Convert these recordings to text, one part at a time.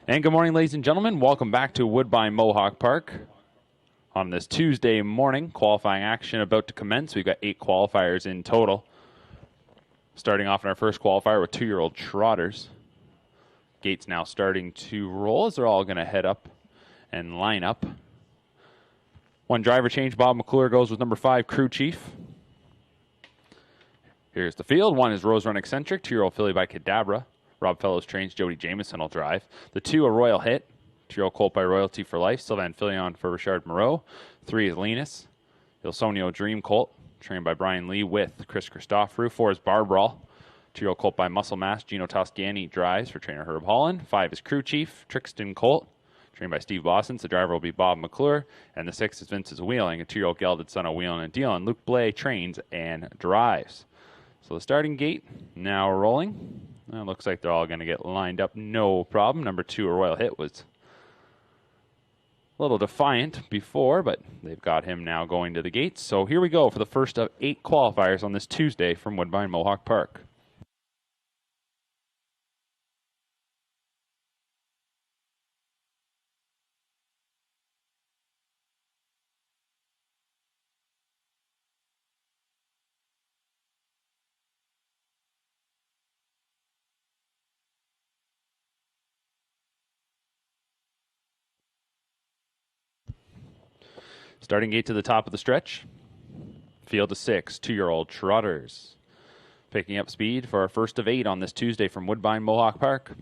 And good morning, ladies and gentlemen. Welcome back to Woodbine Mohawk Park. On this Tuesday morning, qualifying action about to commence. We've got 8 qualifiers in total. Starting off in our first qualifier with 2-year-old trotters. Gates now starting to roll as they're all going to head up and line up. One driver change. Bob McClure goes with number 5, Crew Chief. Here's the field. 1 is Rose Run Eccentric, 2-year-old filly by Cadabra. Rob Fellows trains. Jody Jameson will drive. The 2, a Royal Hit. 2-year-old colt by Royalty for Life. Sylvain Filion for Richard Moreau. 3 is Linus. Ilsonio Dream Colt, trained by Brian Lee with Chris Christophorou. 4 is Barbrawl. 2-year-old colt by Muscle Mass. Gino Toscani drives for trainer Herb Holland. 5 is Crew Chief. Trixton Colt, trained by Steve Boston. The driver will be Bob McClure. And the 6 is Vince's Wheeling, a 2-year-old gelded son of Wheeling and Dealing. Luke Blay trains and drives. So the starting gate now rolling. It looks like they're all going to get lined up, no problem. Number 2, a Royal Hit, was a little defiant before, but they've got him now going to the gates. So here we go for the first of 8 qualifiers on this Tuesday from Woodbine Mohawk Park. Starting gate to the top of the stretch. Field of 6, 2-year-old trotters. Picking up speed for our first of 8 on this Tuesday from Woodbine Mohawk Park.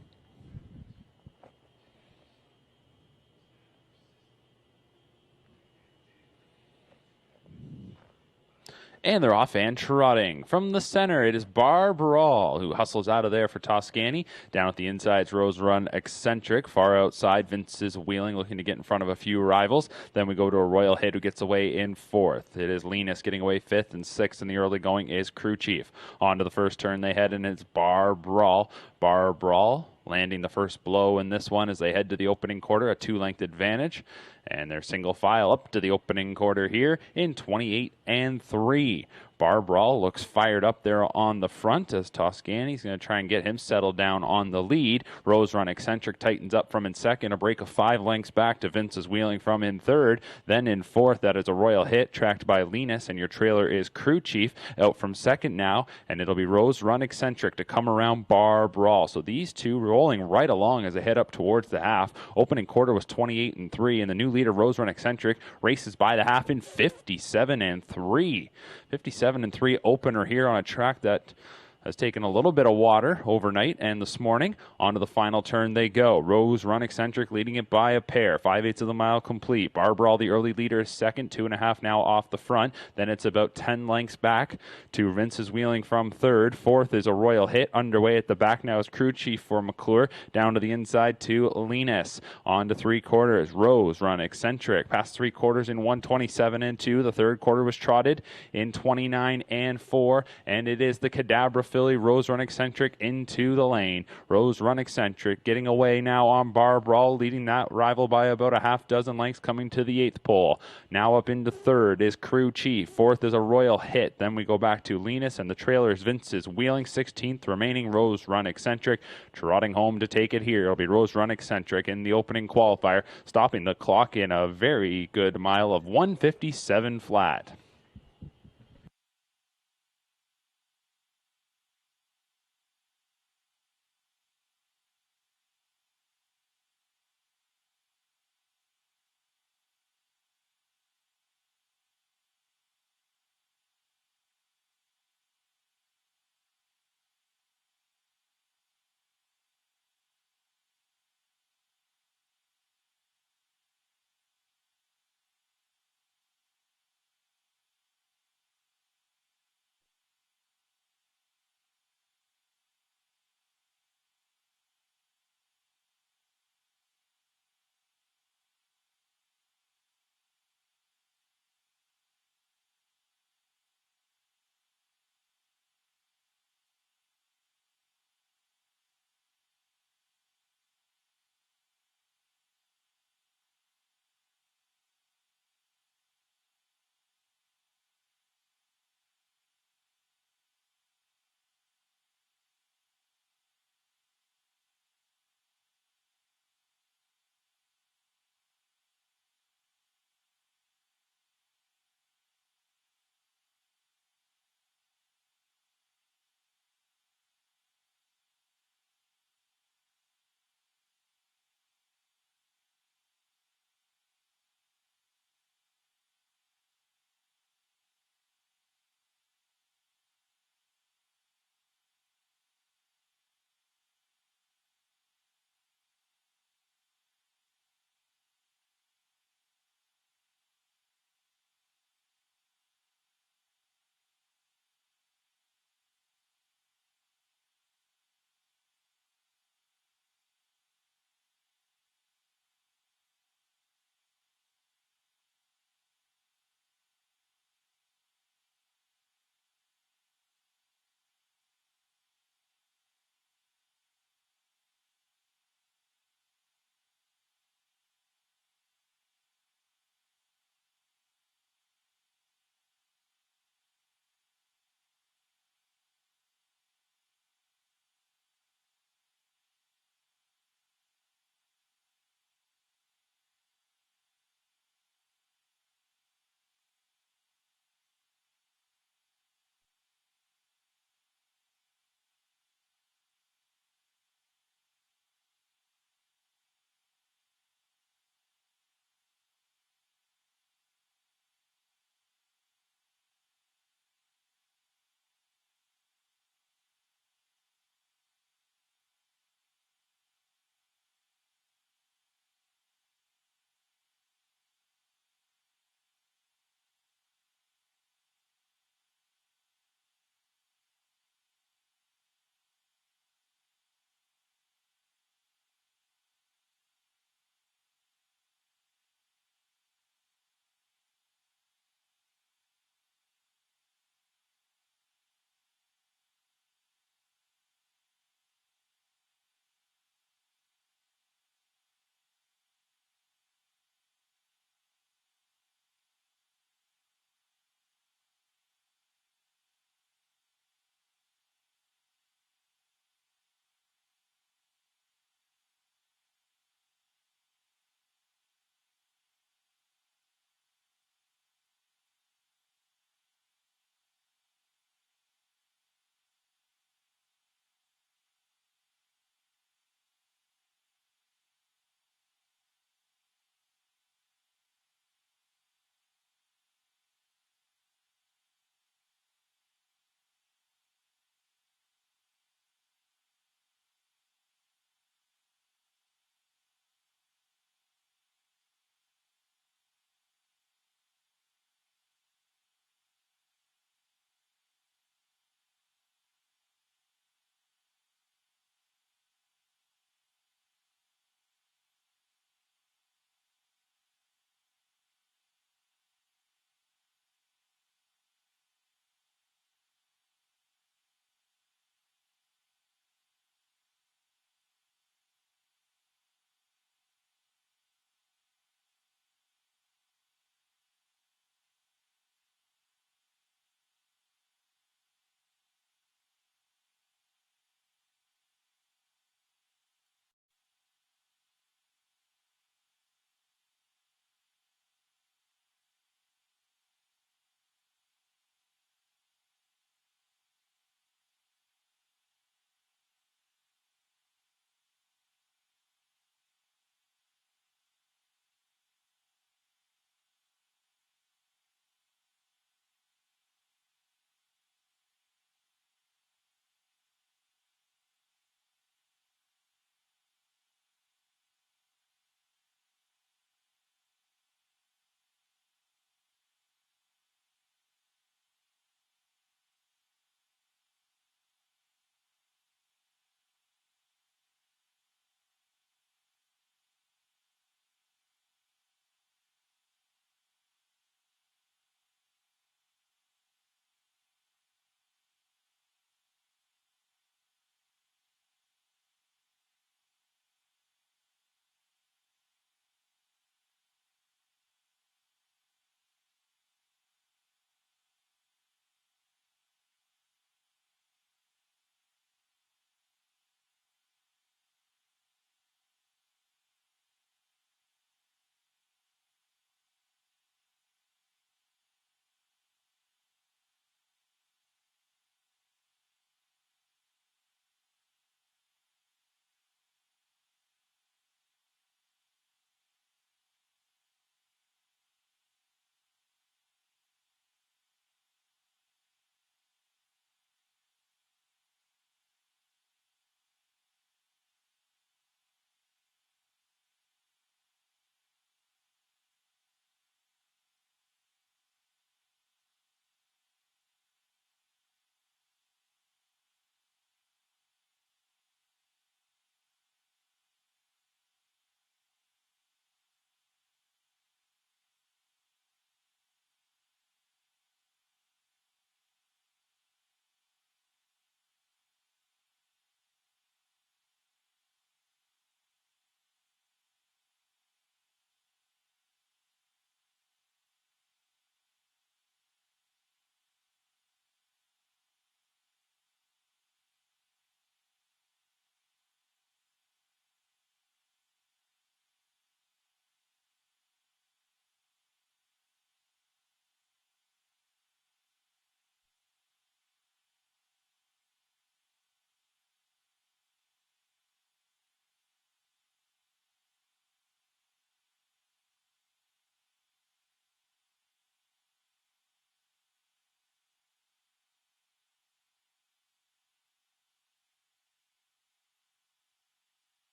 And they're off and trotting. From the center, it is Barbrawl, who hustles out of there for Toscani. Down at the inside, it's Rose Run Eccentric. Far outside, Vince is Wheeling, looking to get in front of a few rivals. Then we go to a Royal Hit, who gets away in 4th. It is Linus getting away 5th, and 6th in the early going is Crew Chief. On to the first turn they head, and it's Barbrawl. Barbrawl landing the first blow in this one as they head to the opening quarter, a 2-length advantage. And they're single file up to the opening quarter here in 28-3. Barbrawl looks fired up there on the front as Toscani's going to try and get him settled down on the lead. Rose Run Eccentric tightens up from in second, a break of 5 lengths back to Vince's Wheeling from in third. Then in 4th, that is a Royal Hit tracked by Linus, and your trailer is Crew Chief out from second now, and it'll be Rose Run Eccentric to come around Barbrawl. So these two rolling right along as they head up towards the half. Opening quarter was 28-3, and the new leader, Rose Run Eccentric, races by the half in 57-3. 57-3 opener here on a track that has taken a little bit of water overnight and this morning. On to the final turn they go. Rose Run Eccentric leading it by a pair. 5/8 of the mile complete. Barbrawl, the early leader, is second. 2.5 now off the front. Then it's about 10 lengths back to Vince's Wheeling from third. 4th is a Royal Hit. Underway at the back now is Crew Chief for McClure. Down to the inside to Linus. On to 3/4. Rose Run Eccentric. Past 3/4 in 1:27-2. The third quarter was trotted in 29-4. And it is the Cadabra filly, Rose Run Eccentric, into the lane. Rose Run Eccentric getting away now on Barbrawl, leading that rival by about a half dozen lengths, coming to the 8th pole. Now up into 3rd is Crew Chief. 4th is a Royal Hit. Then we go back to Linus, and the trailers Vince's Wheeling. 16th remaining Rose Run Eccentric. Trotting home to take it here. It'll be Rose Run Eccentric in the opening qualifier, stopping the clock in a very good mile of 1:57 flat.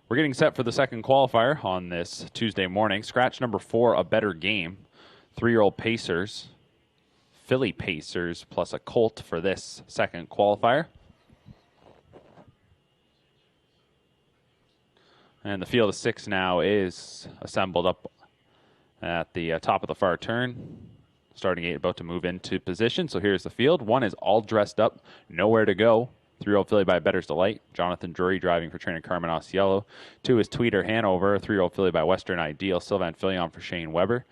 We're getting set for the second qualifier on this Tuesday morning. Scratch number 4, a better game. 3-year-old Pacers, Philly Pacers, plus a Colt for this second qualifier. And the field of 6 now is assembled up at the top of the far turn. Starting 8 about to move into position. So here's the field. 1 is all dressed up, nowhere to go. 3-year-old Philly by Better's Delight. Jonathan Drury driving for trainer Carmen Osceola. 2 is Tweeter Hanover. 3-year-old Philly by Western Ideal. Sylvan Filion for Shane Weber.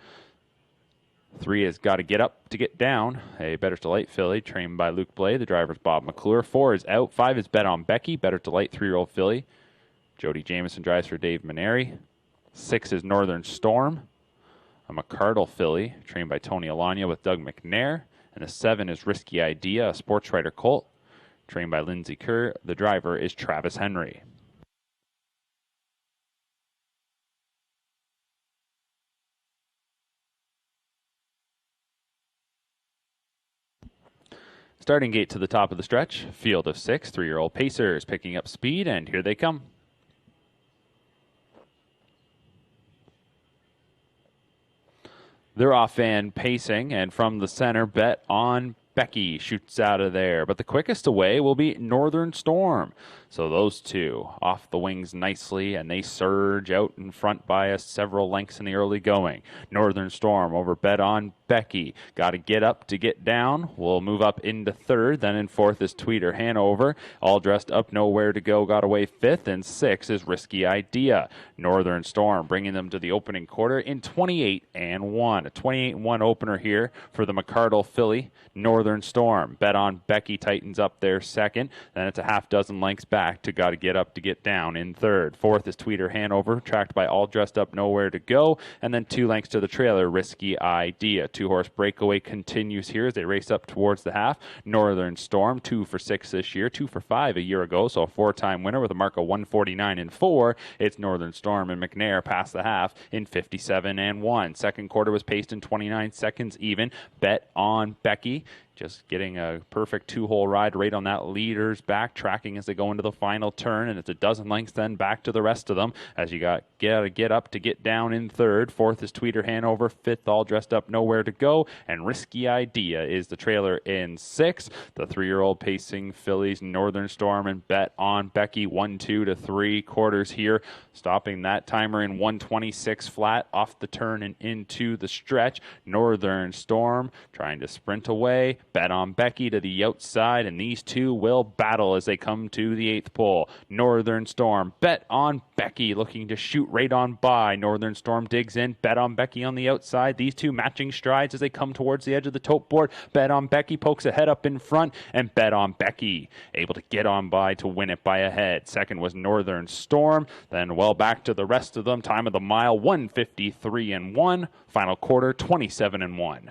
3 is Got to Get Up to Get Down. A Better's Delight Philly trained by Luke Blay. The driver's Bob McClure. 4 is Out. 5 is Bet on Becky. Better's Delight 3-year-old Philly. Jody Jameson drives for Dave Maneri. 6 is Northern Storm, a McCardle filly, trained by Tony Alagna with Doug McNair. And the 7 is Risky Idea, a sports writer colt, trained by Lindsay Kerr. The driver is Travis Henry. Starting gate to the top of the stretch, field of 6, 3-year-old Pacers picking up speed, and here they come. They're off and pacing, and from the center, Bet on Becky shoots out of there. But the quickest away will be Northern Storm. So those two off the wings nicely, and they surge out in front by us several lengths in the early going. Northern Storm over Bet on Becky. Got to Get Up to Get Down. We'll move up into 3rd. Then in 4th is Tweeter Hanover. All dressed up, nowhere to go. Got away 5th. And 6 is Risky Idea. Northern Storm bringing them to the opening quarter in 28-1. A 28-1 opener here for the McCardle filly. Northern Storm. Bet on Becky tightens up there 2nd. Then it's a half dozen lengths back to Got to Get Up to Get Down in 3rd. 4th is Tweeter Hanover, tracked by All Dressed Up, Nowhere to Go. And then 2 lengths to the trailer, Risky Idea. 2-horse breakaway continues here as they race up towards the half. Northern Storm, 2 for 6 this year, 2 for 5 a year ago, so a 4-time winner with a mark of 149-4. It's Northern Storm and McNair past the half in 57-1. Second quarter was paced in 29 seconds even. Bet on Becky. Just getting a perfect 2-hole ride right on that leader's back, tracking as they go into the final turn, and it's a dozen lengths then back to the rest of them as you got to Get Up to Get Down in 3rd. 4th is Tweeter Hanover. 5th, All Dressed Up, Nowhere to Go, and Risky Idea is the trailer in 6th. The 3-year-old pacing fillies, Northern Storm and Bet on Becky, 1-2 to 3 quarters here, stopping that timer in 126 flat off the turn and into the stretch. Northern Storm trying to sprint away. Bet on Becky to the outside, and these two will battle as they come to the 8th pole. Northern Storm, Bet on Becky, looking to shoot right on by. Northern Storm digs in, Bet on Becky on the outside. These two matching strides as they come towards the edge of the tote board. Bet on Becky pokes a head up in front, and Bet on Becky able to get on by to win it by a head. Second was Northern Storm, then well back to the rest of them. Time of the mile, 153-1. Final quarter, 27-1.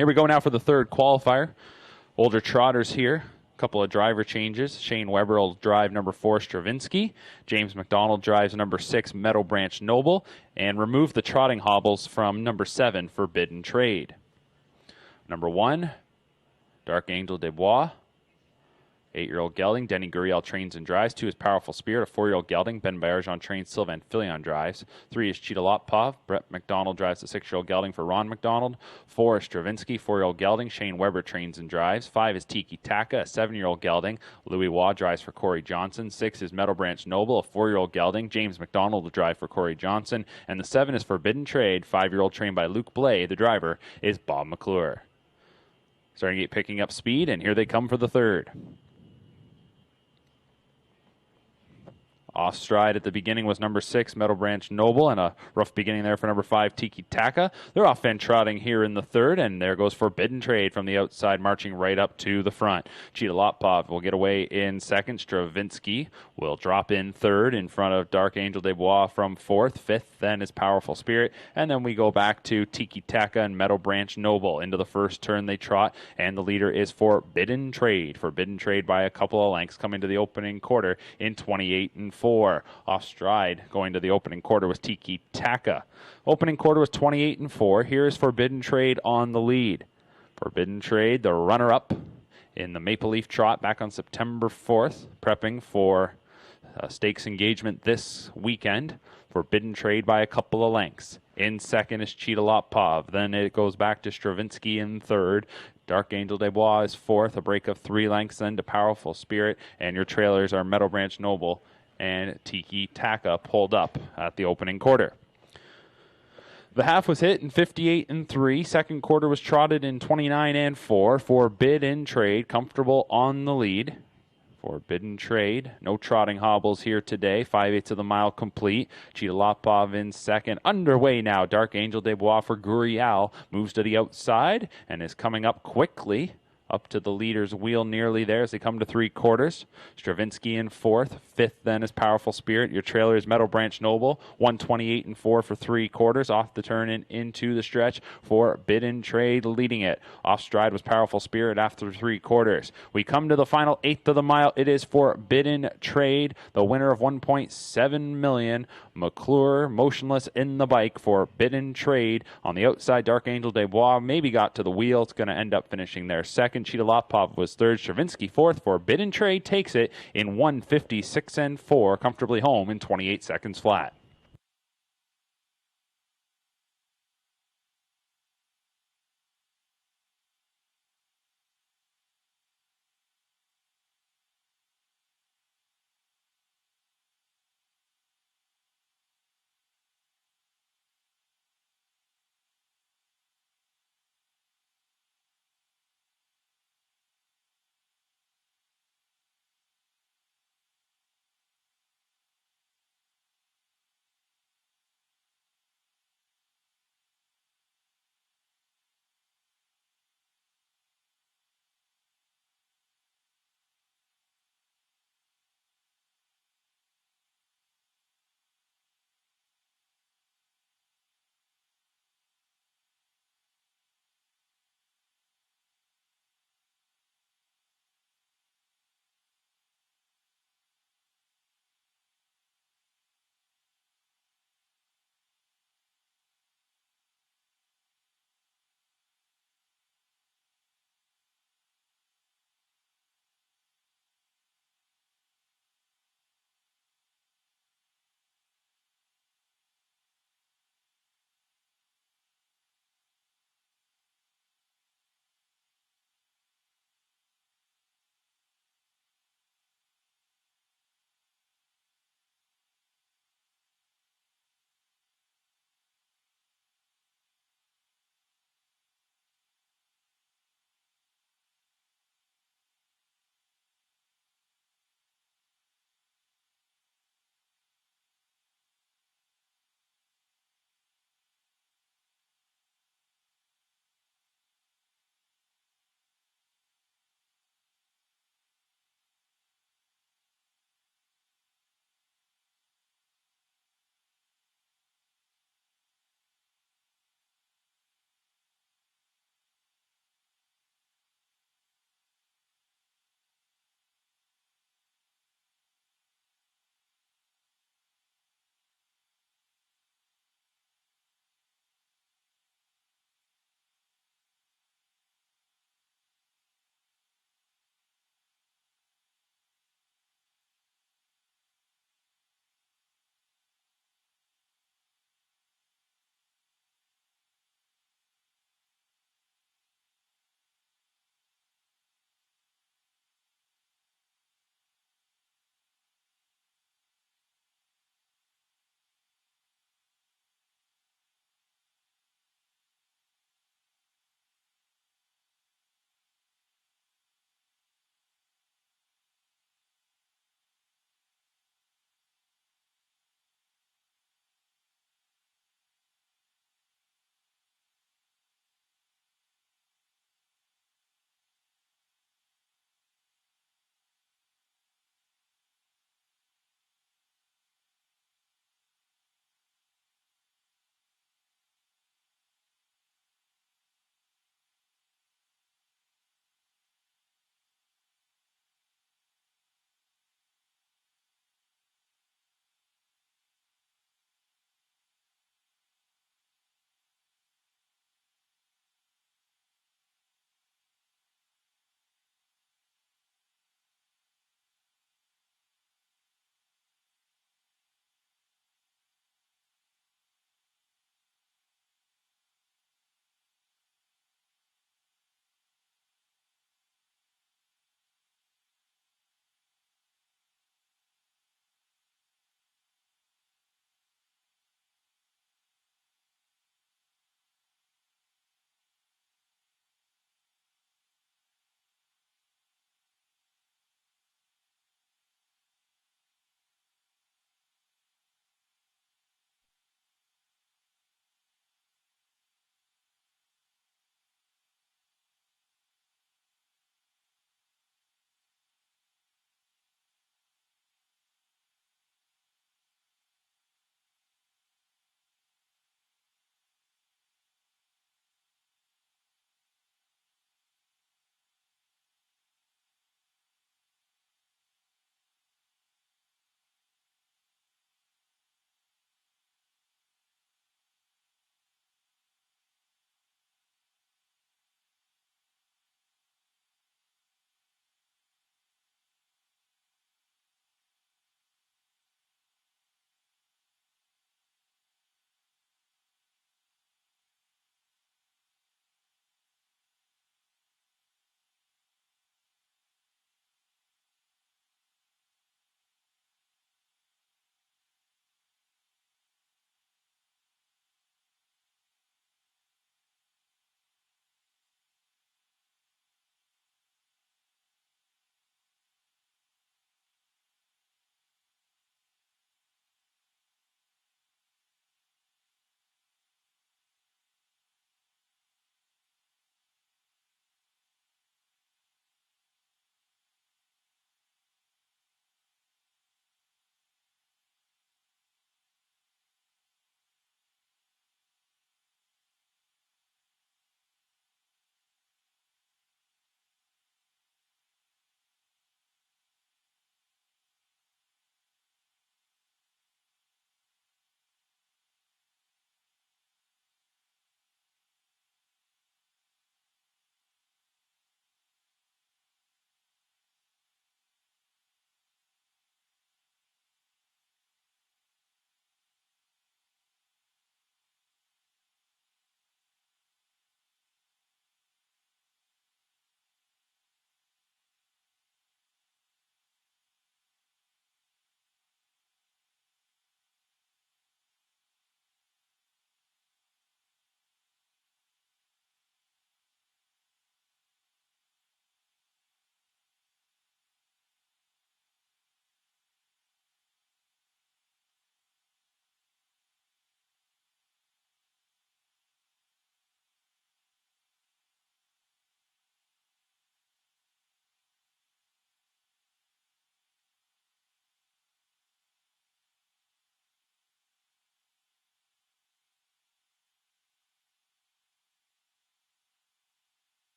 Here we go now for the third qualifier. Older trotters here. A couple of driver changes. Shane Weber will drive number 4, Stravinsky. James McDonald drives number 6, Meadow Branch Noble. And remove the trotting hobbles from number 7, Forbidden Trade. Number 1, Dark Angel Des Bois. 8-year-old gelding, Denny Guriel trains and drives. 2 is Powerful Spirit, a 4-year-old gelding. Ben Bayerjon trains, Sylvain Filion drives. 3 is Cheetah Lotpov. Brett McDonald drives the 6-year-old gelding for Ron McDonald. 4 is Stravinsky, 4-year-old gelding. Shane Weber trains and drives. 5 is Tiki Taka, a 7-year-old gelding. Louis Waugh drives for Corey Johnson. 6 is Meadow Branch Noble, a 4-year-old gelding. James McDonald will drive for Corey Johnson. And the 7 is Forbidden Trade, 5-year-old trained by Luke Blay. The driver is Bob McClure. Starting gate picking up speed, and here they come for the third. Off stride at the beginning was number 6, Meadow Branch Noble, and a rough beginning there for number 5, Tiki Taka. They're off and trotting here in the third, and there goes Forbidden Trade from the outside, marching right up to the front. Cheetah Lotpov will get away in second. Stravinsky will drop in third in front of Dark Angel Des Bois from fourth. Fifth then is Powerful Spirit, and then we go back to Tiki Taka and Meadow Branch Noble. Into the first turn they trot, and the leader is Forbidden Trade. Forbidden Trade by a couple of lengths coming to the opening quarter in 28-4. Off stride going to the opening quarter was Tiki Taka. Opening quarter was 28-4. Here is Forbidden Trade on the lead. Forbidden Trade, the runner-up in the Maple Leaf Trot back on September 4th, prepping for stakes engagement this weekend. Forbidden Trade by a couple of lengths. In second is Cheetah Lotpov. Then it goes back to Stravinsky in third. Dark Angel Des Bois is fourth, a break of 3 lengths then to Powerful Spirit. And your trailers are Meadow Branch Noble and Tiki Taka pulled up at the opening quarter. The half was hit in 58-3. Second quarter was trotted in 29-4. Forbidden Trade, comfortable on the lead. Forbidden Trade, no trotting hobbles here today. 5/8 of the mile complete. Cheetah Lotpov in second. Underway now. Dark Angel Des Bois for Guriel moves to the outside and is coming up quickly. Up to the leader's wheel nearly there as they come to 3/4. Stravinsky in fourth. Fifth then is Powerful Spirit. Your trailer is Meadow Branch Noble. 128-4 for 3/4. Off the turn and into the stretch. Forbidden Trade leading it. Off stride was Powerful Spirit after 3/4. We come to the final 1/8 of the mile. It is Forbidden Trade, the winner of $1.7 million. McClure motionless in the bike. Forbidden Trade on the outside. Dark Angel Des Bois maybe got to the wheel. It's going to end up finishing there second. Cheetah Lotpov was third. Stravinsky fourth. Forbidden Trade takes it in 156-4, comfortably home in 28 seconds flat.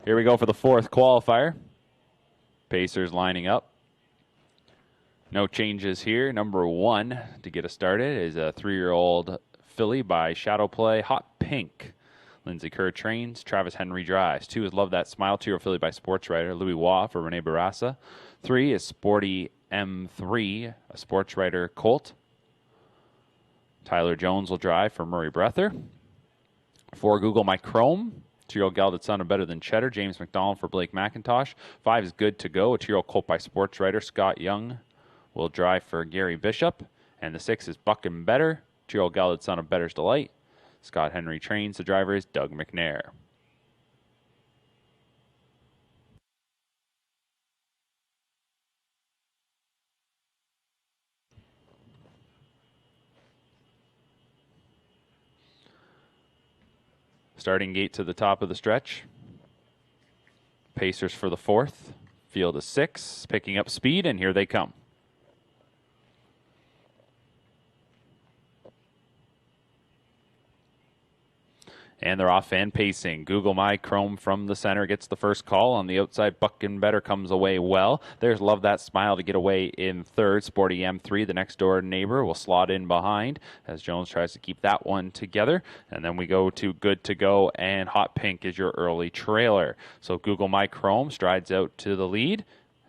Here we go for the fourth qualifier. Pacers lining up. No changes here. Number 1 to get us started is a 3-year-old filly by Shadow Play, Hot Pink. Lindsay Kerr trains. Travis Henry drives. 2 is Love That Smile, 2-year-old filly by sports writer Louis Waugh for Rene Barassa. 3 is Sporty M3, a sports writer colt. Tyler Jones will drive for Murray Breather. 4, Google My Chrome. 2-year-old Gelded Son of Better Than Cheddar. James McDonald for Blake McIntosh. 5 is Good to Go. A 2-year-old colt by sports writer Scott Young will drive for Gary Bishop. And the 6 is Buckin' Better. 2-year-old Gelded Son of Better's Delight. Scott Henry trains. The driver is Doug McNair. Starting gate to the top of the stretch. Pacers for the 4th. Field is 6, picking up speed, and here they come. And they're off and pacing. Google My Chrome from the center gets the first call. On the outside, Buckin' Better comes away well. There's Love That Smile to get away in 3rd. Sporty M3, the next door neighbor, will slot in behind as Jones tries to keep that one together. And then we go to Good to Go, and Hot Pink is your early trailer. So Google My Chrome strides out to the lead.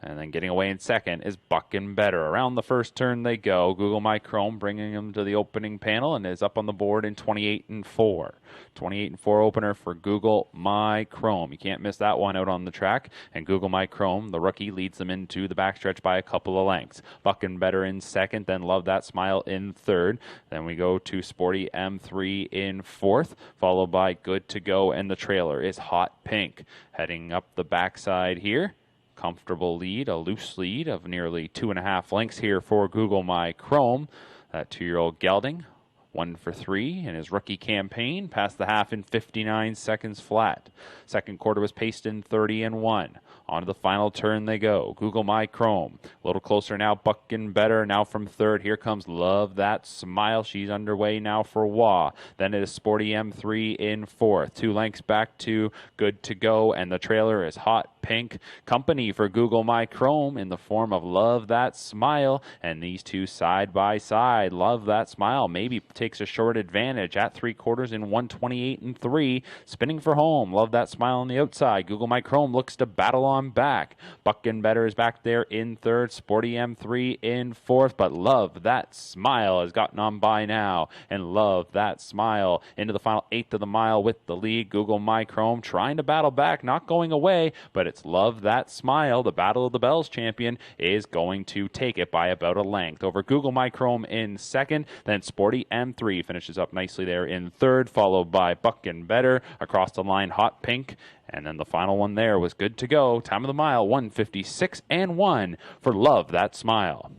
And then getting away in 2nd is Buckin' Better. Around the first turn they go. Google My Chrome bringing him to the opening panel and is up on the board in 28-4. 28-4 opener for Google My Chrome. You can't miss that one out on the track. And Google My Chrome, the rookie, leads them into the backstretch by a couple of lengths. Buckin' Better in 2nd, then Love That Smile in 3rd. Then we go to Sporty M3 in 4th, followed by Good to Go, and the trailer is Hot Pink. Heading up the backside here. Comfortable lead, a loose lead of nearly 2.5 lengths here for Google My Chrome. That 2-year-old gelding, 1 for 3 in his rookie campaign, passed the half in 59 seconds flat. Second quarter was paced in 30-1. On to the final turn they go. Google My Chrome. A little closer now, Buckin' Better. Now from 3rd, here comes Love That Smile. She's underway now for Waugh. Then it is Sporty M3 in 4th. 2 lengths back to Good to Go, and the trailer is Hot Pink. Company for Google My Chrome in the form of Love That Smile, and these two side by side. Love That Smile maybe takes a short advantage at 3/4 in 128-3. Spinning for home. Love That Smile on the outside. Google My Chrome looks to battle on back. Buckin' Better is back there in 3rd. Sporty M3 in 4th, but Love That Smile has gotten on by now, and Love That Smile into the final 1/8 of the mile with the lead. Google My Chrome trying to battle back, not going away, but it's Love That Smile, the Battle of the Bells champion, is going to take it by about a length over Google My Chrome in 2nd. Then Sporty M3 finishes up nicely there in 3rd, followed by Buckin' Better. Across the line, Hot Pink. And then the final one there was Good to Go. Time of the mile, 1:56-1 for Love That Smile.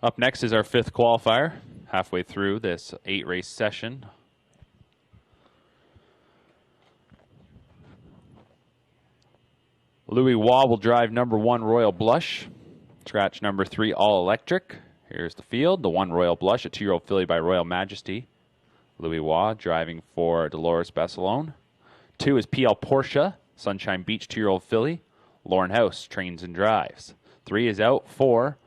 Up next is our 5th qualifier, halfway through this 8-race session. Louis Waugh will drive number 1, Royal Blush. Scratch number 3, All Electric. Here's the field. The 1, Royal Blush, a 2-year-old filly by Royal Majesty. Louis Waugh driving for Dolores Bessalone. 2 is PL Portia, Sunshine Beach 2-year-old filly. Lauren House trains and drives. 3 is out. 4,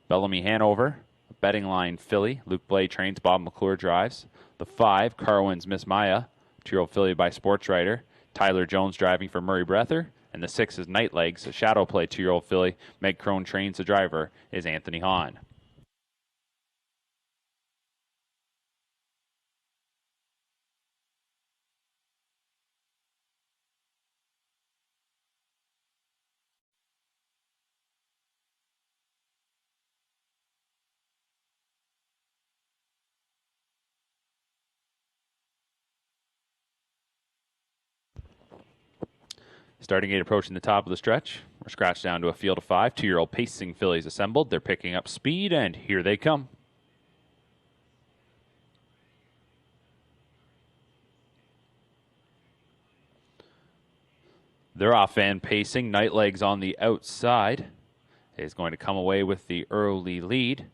Bellamy Hanover, a betting line filly. Luke Blay trains, Bob McClure drives. The 5, Carwin's Miss Maya, 2-year-old filly by Sports Writer. Tyler Jones driving for Murray Breather. And the 6 is Night Legs, a shadow play 2-year-old filly. Meg Crone trains. The driver is Anthony Hahn. Starting gate approaching the top of the stretch. We're scratched down to a field of 5. 2-year-old pacing fillies assembled. They're picking up speed, and here they come. They're off and pacing. Night Legs on the outside is going to come away with the early lead.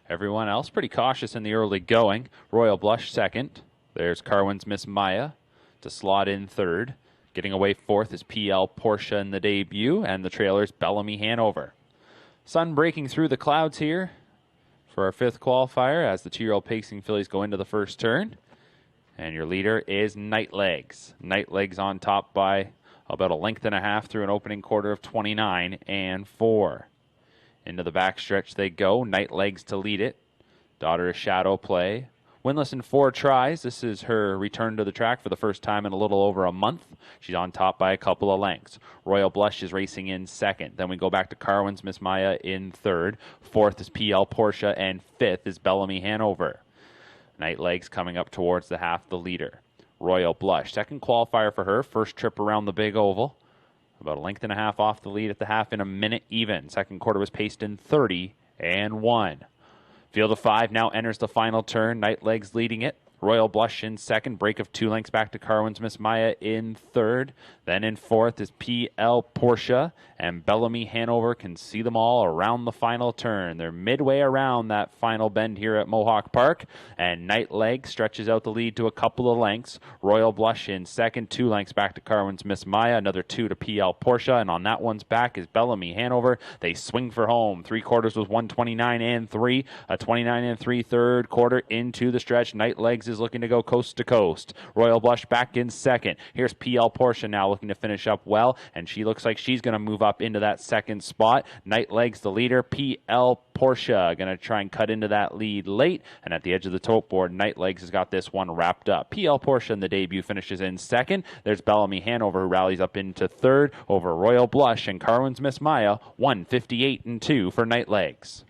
Everyone else pretty cautious in the early going. Royal Blush second. There's Carwin's Miss Maya to slot in third. Getting away fourth is PL Portia in the debut, and the trailer's Bellamy Hanover. Sun breaking through the clouds here for our 5th qualifier as the 2-year-old pacing fillies go into the first turn. And your leader is Night Legs. Night Legs on top by about a length and a half through an opening quarter of 29 and 4. Into the backstretch they go. Night Legs to lead it. Daughter is Shadow Play. Winless in 4 tries. This is her return to the track for the first time in a little over a month. She's on top by a couple of lengths. Royal Blush is racing in second. Then we go back to Carwin's Miss Maya in third. 4th is PL Portia, and 5th is Bellamy Hanover. Night Legs coming up towards the half, the leader. Royal Blush, second qualifier for her. First trip around the big oval. About a length and a half off the lead at the half in a minute even. Second quarter was paced in 30 and 1. Field of 5 now enters the final turn. Night Legs leading it. Royal Blush in second. Break of 2 lengths back to Carwin's Miss Maya in third. Then in fourth is PL Portia. And Bellamy Hanover can see them all around the final turn. They're midway around that final bend here at Mohawk Park. And Night Legs stretches out the lead to a couple of lengths. Royal Blush in second. 2 lengths back to Carwin's Miss Maya. Another 2 to PL Portia. And on that one's back is Bellamy Hanover. They swing for home. 3 quarters was 129 and 3. A 29 and 3 third quarter into the stretch. Night Legs is looking to go coast to coast. Royal Blush back in second. Here's PL Portia now looking to finish up well, and she looks like she's going to move up into that second spot. Night Legs the leader. PL Portia going to try and cut into that lead late, and at the edge of the tote board, Night Legs has got this one wrapped up. PL Portia in the debut finishes in second. There's Bellamy Hanover who rallies up into third over Royal Blush and Carwin's Miss Maya. 158 and 2 for Night Legs.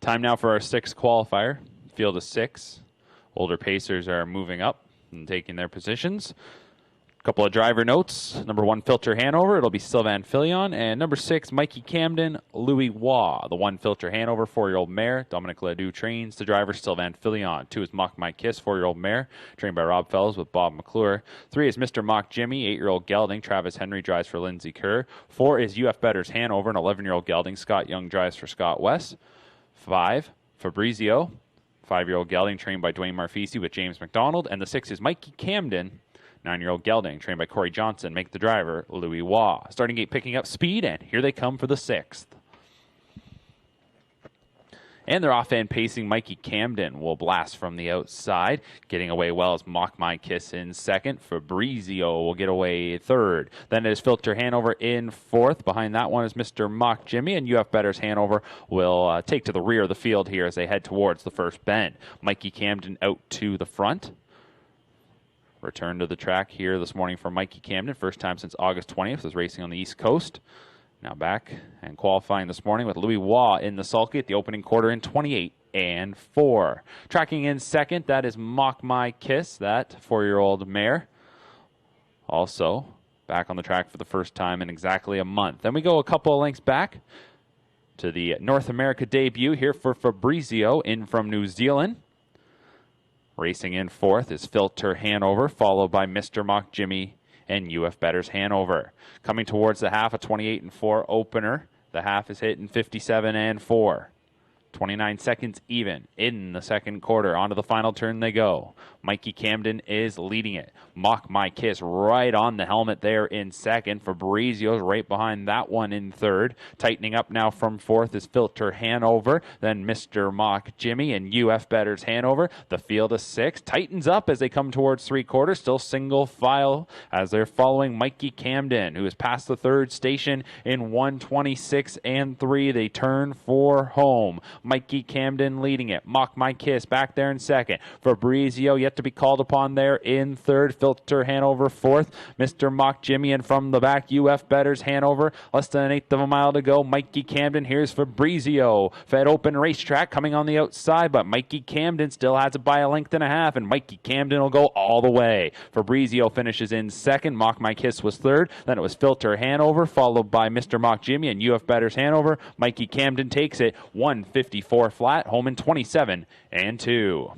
Time now for our 6th qualifier. Field of 6. Older pacers are moving up and taking their positions. Couple of driver notes. Number 1, Filter Hanover. It'll be Sylvan Filion. And number 6, Mikey Camden, Louis Waugh. The 1, Filter Hanover, 4-year-old mare. Dominic Ledoux trains the driver, Sylvan Filion. 2 is Mock My Kiss, 4-year-old mare, trained by Rob Fellows with Bob McClure. 3 is Mr. Mock Jimmy, 8-year-old gelding. Travis Henry drives for Lindsay Kerr. 4 is UF Better's Hanover, an 11-year-old gelding. Scott Young drives for Scott West. 5, Fabrizio, 5-year-old gelding, trained by Dwayne Marfisi with James McDonald. And the 6 is Mikey Camden, 9-year-old gelding, trained by Corey Johnson. Make the driver, Louis Waugh. Starting gate picking up speed, and here they come for the 6th. And their off-hand pacing, Mikey Camden will blast from the outside. Getting away well is Mock My Kiss in 2nd. Fabrizio will get away 3rd. Then it is Filter Hanover in 4th. Behind that one is Mr. Mock Jimmy, and UF Better's Hanover will take to the rear of the field here as they head towards the first bend. Mikey Camden out to the front. Return to the track here this morning for Mikey Camden. First time since August 20th. Was racing on the East Coast. Now back and qualifying this morning with Louis Waugh in the sulky at the opening quarter in 28 and 4. Tracking in 2nd, that is Mock My Kiss, that 4-year-old mare. Also back on the track for the first time in exactly a month. Then we go a couple of lengths back to the North America debut here for Fabrizio in from New Zealand. Racing in 4th is Filter Hanover, followed by Mr. Mock Jimmy and UF Better's Hanover. Coming towards the half, a 28 and 4 opener. The half is hitting 57 and 4. 29 seconds even in the second quarter. On to the final turn they go. Mikey Camden is leading it. Mock My Kiss right on the helmet there in 2nd. Fabrizio's right behind that one in 3rd. Tightening up now from 4th is Filter Hanover. Then Mr. Mock Jimmy and UF Better's Hanover. The field of 6 tightens up as they come towards 3/4. Still single file as they're following Mikey Camden, who is past the 3rd station in 1:26 and 3. They turn for home. Mikey Camden leading it. Mock My Kiss back there in 2nd. Fabrizio yet to be called upon there in 3rd. Filter Hanover 4th. Mr. Mock Jimmy, and from the back, UF Better's Hanover. Less than an eighth of a mile to go. Mikey Camden. Here's Fabrizio. Fed Open Racetrack coming on the outside, but Mikey Camden still has it by a length and a half, and Mikey Camden will go all the way. Fabrizio finishes in 2nd. Mock My Kiss was 3rd. Then it was Filter Hanover, followed by Mr. Mock Jimmy and UF Better's Hanover. Mikey Camden takes it 1:54 flat, home in 27 and 2.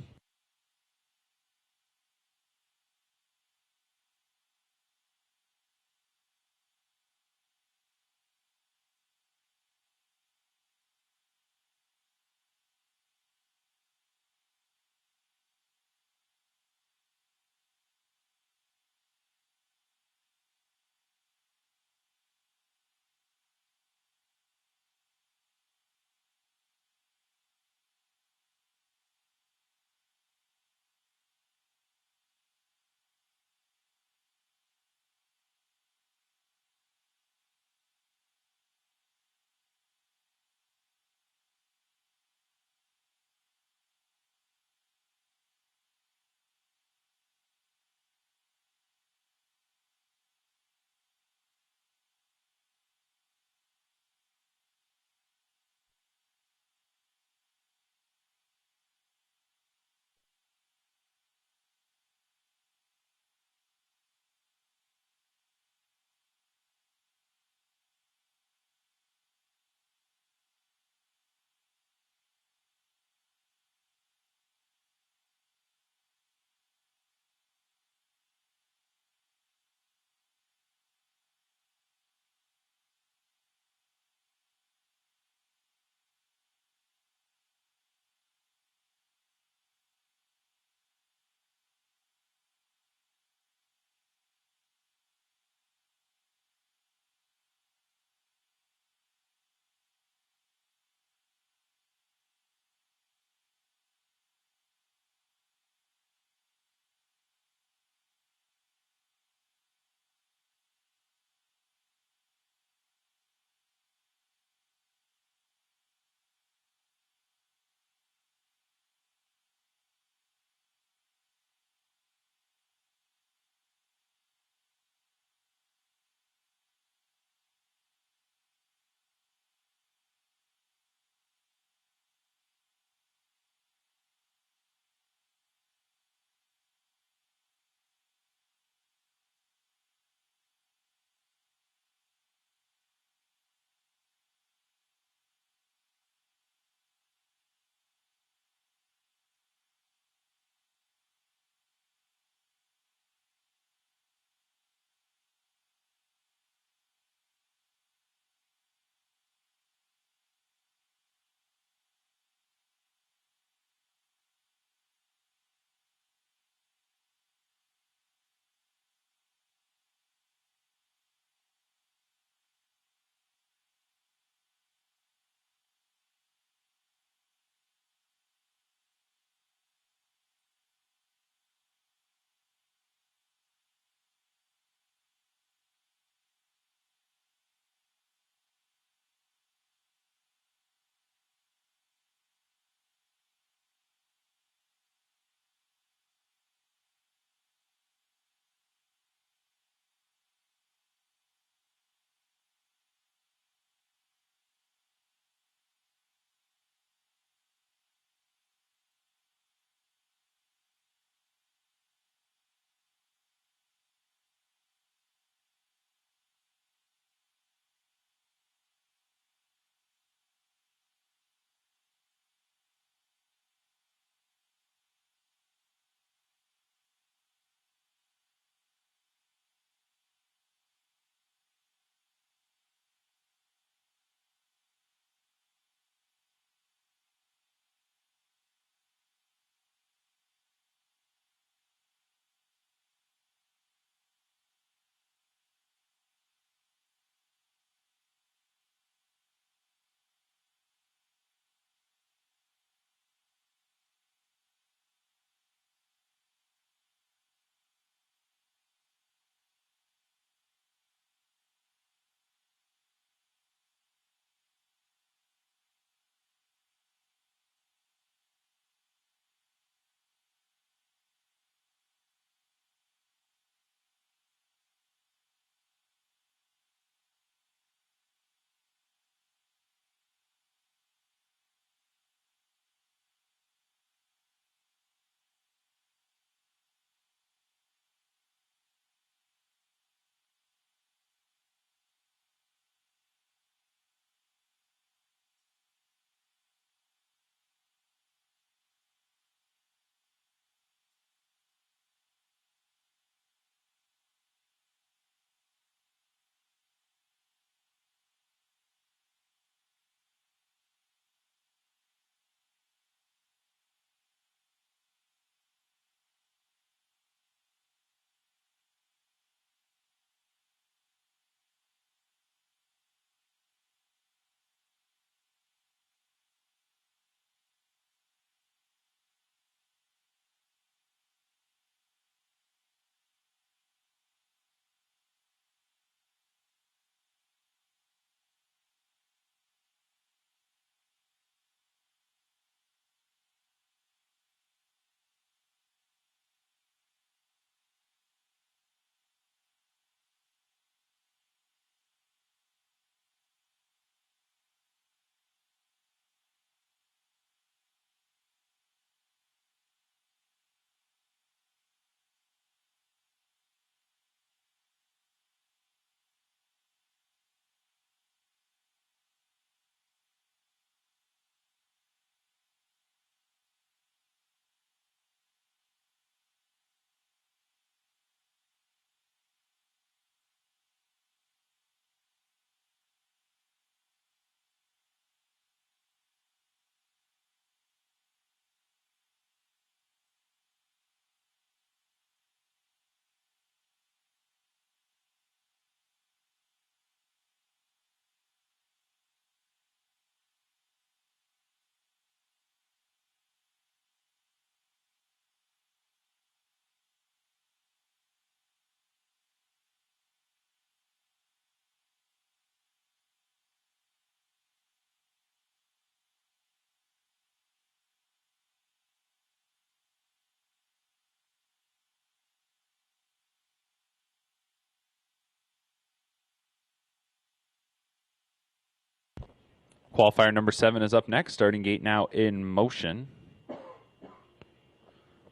Qualifier number 7 is up next. Starting gate now in motion.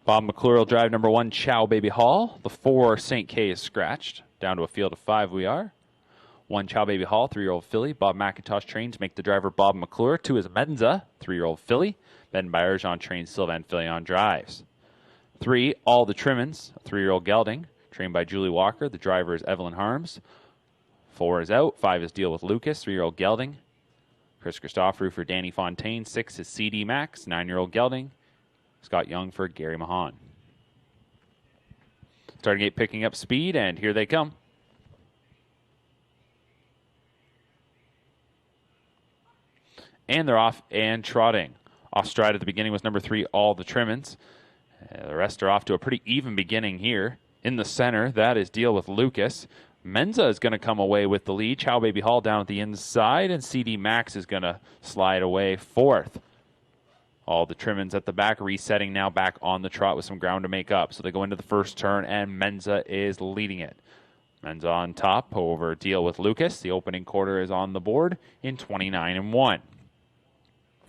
Bob McClure will drive number 1, Chow Baby Hall. The 4, St. K is scratched. Down to a field of 5 we are. 1, Chow Baby Hall, 3-year-old filly. Bob McIntosh trains, make the driver Bob McClure. 2 is Menza, 3-year-old filly. Ben Bayerjean trains, Sylvain Filion drives. 3, All the Trimmins, a 3-year-old gelding, trained by Julie Walker. The driver is Evelyn Harms. 4 is Out. 5 is Deal with Lucas, 3-year-old gelding. Chris Christopheru for Danny Fontaine. 6 is CD Max, 9-year-old gelding. Scott Young for Gary Mahan. Starting gate picking up speed, and here they come. And they're off and trotting. Off stride at the beginning was number 3, All the Trimmins. The rest are off to a pretty even beginning here. In the center, that is Deal with Lucas. Menza is going to come away with the lead. Chow Baby Hall down at the inside, and CD Max is going to slide away 4th. All the Trimmins at the back, resetting now back on the trot with some ground to make up. So they go into the first turn, and Menza is leading it. Menza on top over Deal with Lucas. The opening quarter is on the board in 29-1.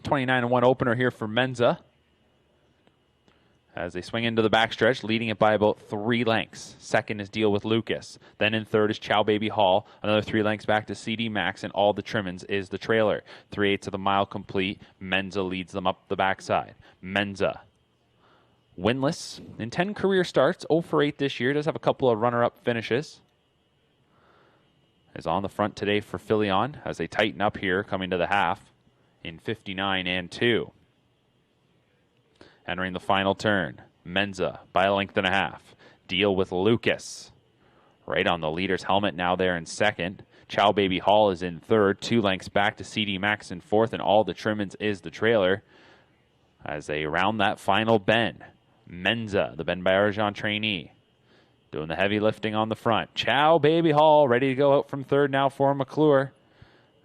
29-1 opener here for Menza. As they swing into the backstretch, leading it by about 3 lengths. Second is Deal with Lucas. Then in third is Chow Baby Hall. Another 3 lengths back to CD Max, and All the Trimmins is the trailer. 3/8 of the mile complete. Menza leads them up the backside. Menza, winless in 10 career starts, 0 for 8 this year. Does have a couple of runner-up finishes. Is on the front today for Filion as they tighten up here coming to the half in 59-2. Entering the final turn, Menza by a length and a half. Deal with Lucas. Right on the leader's helmet now there in second. Chow Baby Hall is in third. 2 lengths back to CD Max in fourth, and All the Trimmins is the trailer. As they round that final bend, Menza, the Ben Bayerjean trainee, doing the heavy lifting on the front. Chow Baby Hall ready to go out from third now for McClure.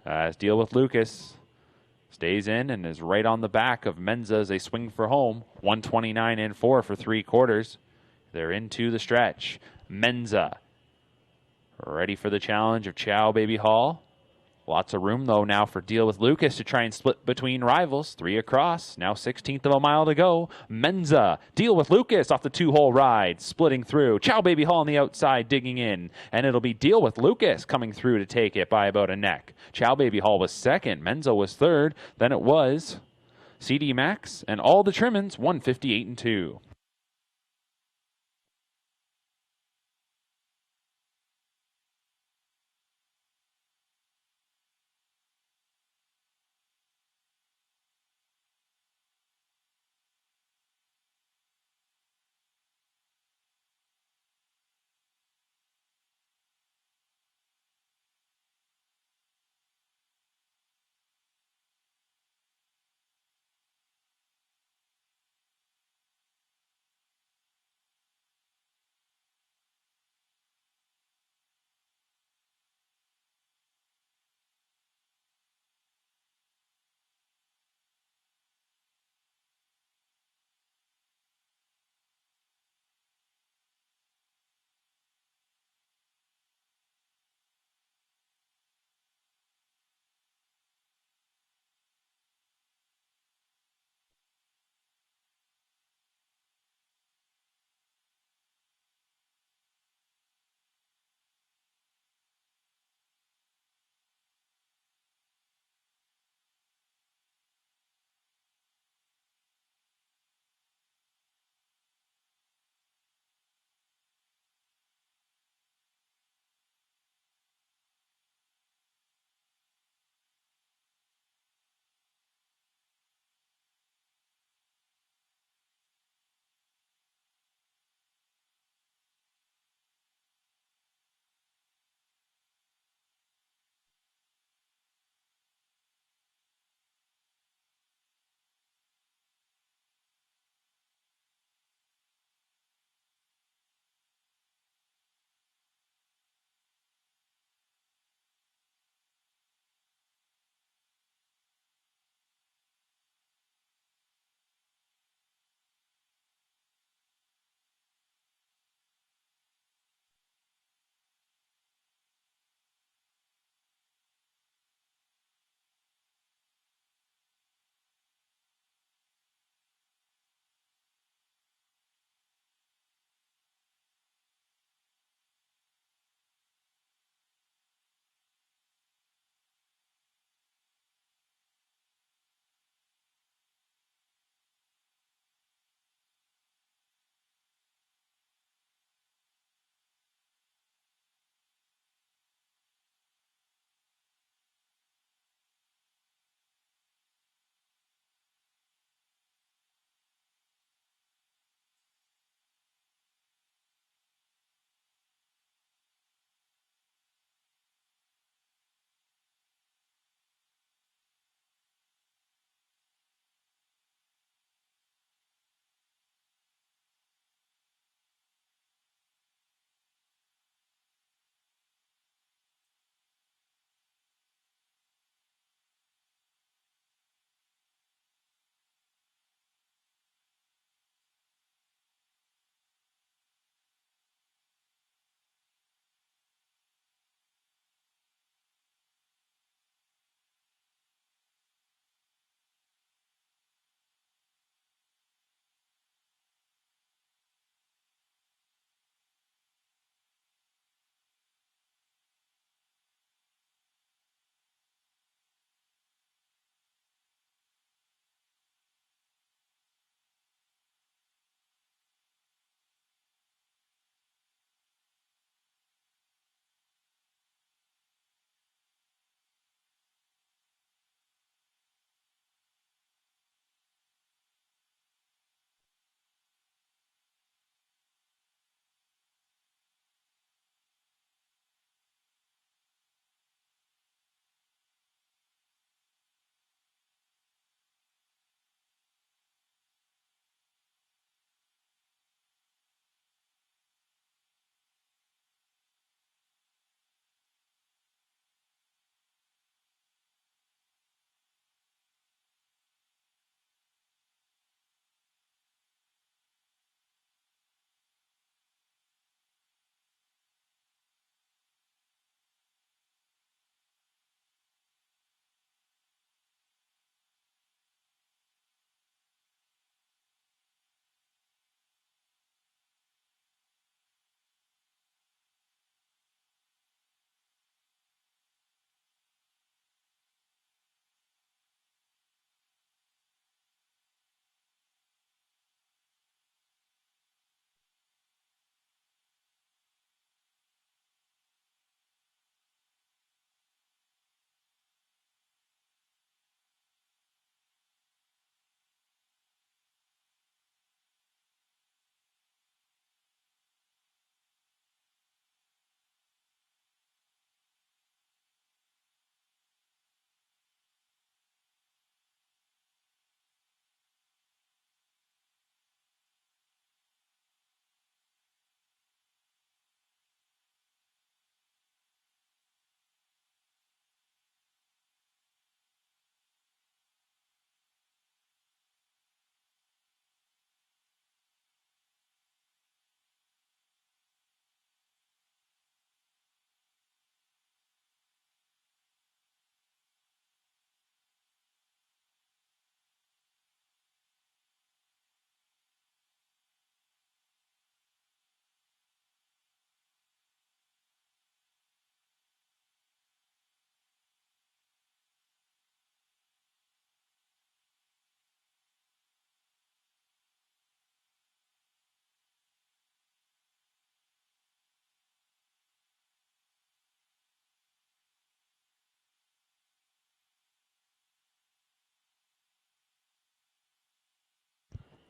As Deal with Lucas stays in and is right on the back of Menza as they swing for home. 129-4 for 3/4. They're into the stretch. Menza ready for the challenge of Chow Baby Hall. Lots of room, though, now for Deal with Lucas to try and split between rivals. 3 across. Now 1/16 of a mile to go. Menza, Deal with Lucas off the 2-hole ride. Splitting through. Chow Baby Hall on the outside digging in. And it'll be Deal with Lucas coming through to take it by about a neck. Chow Baby Hall was second. Menza was third. Then it was CD Max and All the Trimmins, 158-2.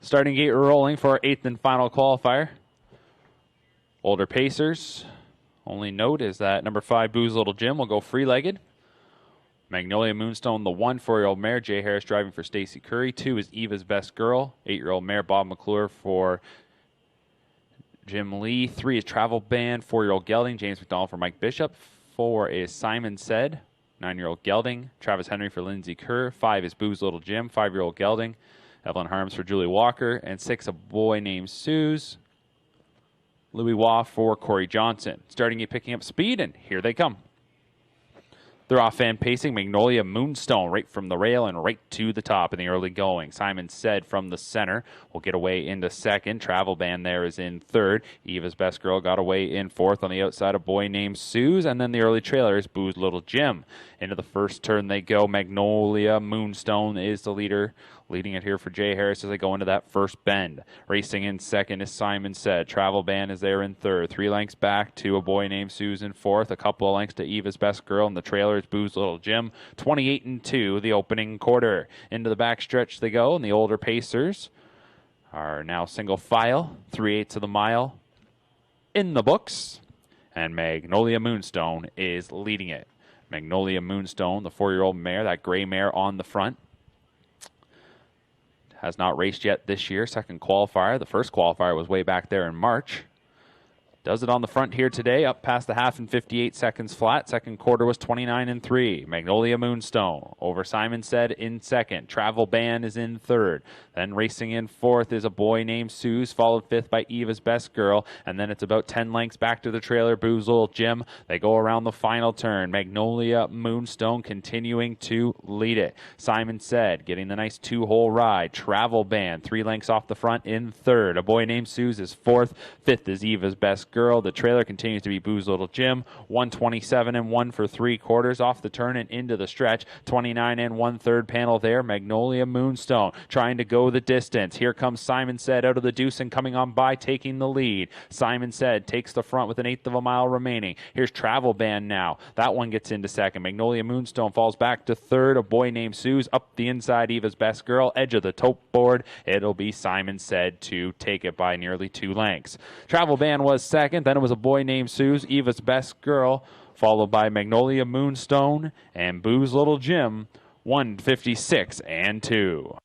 Starting gate rolling for our 8th and final qualifier. Older pacers. Only note is that number 5, Boo's Little Jim, will go free-legged. Magnolia Moonstone, the 1 4-year-old mare, Jay Harris driving for Stacy Curry. 2 is Eva's Best Girl, 8-year-old mare, Bob McClure for Jim Lee. 3 is Travel Band, 4-year-old gelding, James McDonald for Mike Bishop. 4 is Simon Said, 9-year-old gelding, Travis Henry for Lindsay Kerr. 5 is Boo's Little Jim, 5-year-old gelding, Evelyn Harms for Julie Walker. And 6, a boy named Suze, Louis Waugh for Corey Johnson. Starting gate picking up speed, and here they come. They're off and pacing. Magnolia Moonstone right from the rail and right to the top in the early going. Simon Said from the center will get away into second. Travel Band there is in third. Eva's Best Girl got away in fourth. On the outside, a boy named Suze. And then the early trailer is Boo's Little Jim. Into the first turn they go. Magnolia Moonstone is the leader, leading it here for Jay Harris as they go into that first bend. Racing in second is Simon Said. Travel Band is there in third. 3 lengths back to a boy named Susan fourth. A couple of lengths to Eva's Best Girl. And the trailer is Boo's Little Jim. 28-2, the opening quarter. Into the backstretch they go, and the older pacers are now single file. 3/8 of the mile in the books. And Magnolia Moonstone is leading it. Magnolia Moonstone, the 4-year-old mare, that gray mare on the front, has not raced yet this year. Second qualifier. The first qualifier was way back there in March. Does it on the front here today, up past the half in 58 seconds flat. Second quarter was 29-3. Magnolia Moonstone over Simon Said in second. Travel Band is in third. Then racing in fourth is a boy named Suze, followed fifth by Eva's Best Girl. And then it's about 10 lengths back to the trailer, Boo's Little Jim. They go around the final turn. Magnolia Moonstone continuing to lead it. Simon Said getting the nice 2-hole ride. Travel Band 3 lengths off the front in third. A boy named Suze is fourth. Fifth is Eva's Best Girl. The trailer continues to be Boo's Little Jim. 127 and 1 for 3/4 off the turn and into the stretch. 29 and 1/3 panel there. Magnolia Moonstone trying to go the distance. Here comes Simon Said out of the deuce and coming on by, taking the lead. Simon Said takes the front with 1/8 of a mile remaining. Here's Travel Band now. That one gets into second. Magnolia Moonstone falls back to third. A boy named Suze up the inside. Eva's Best Girl, edge of the tote board. It'll be Simon Said to take it by nearly 2 lengths. Travel Band was second. Then it was a boy named Suze, Eva's Best Girl, followed by Magnolia Moonstone and Boo's Little Jim, 156 and 2.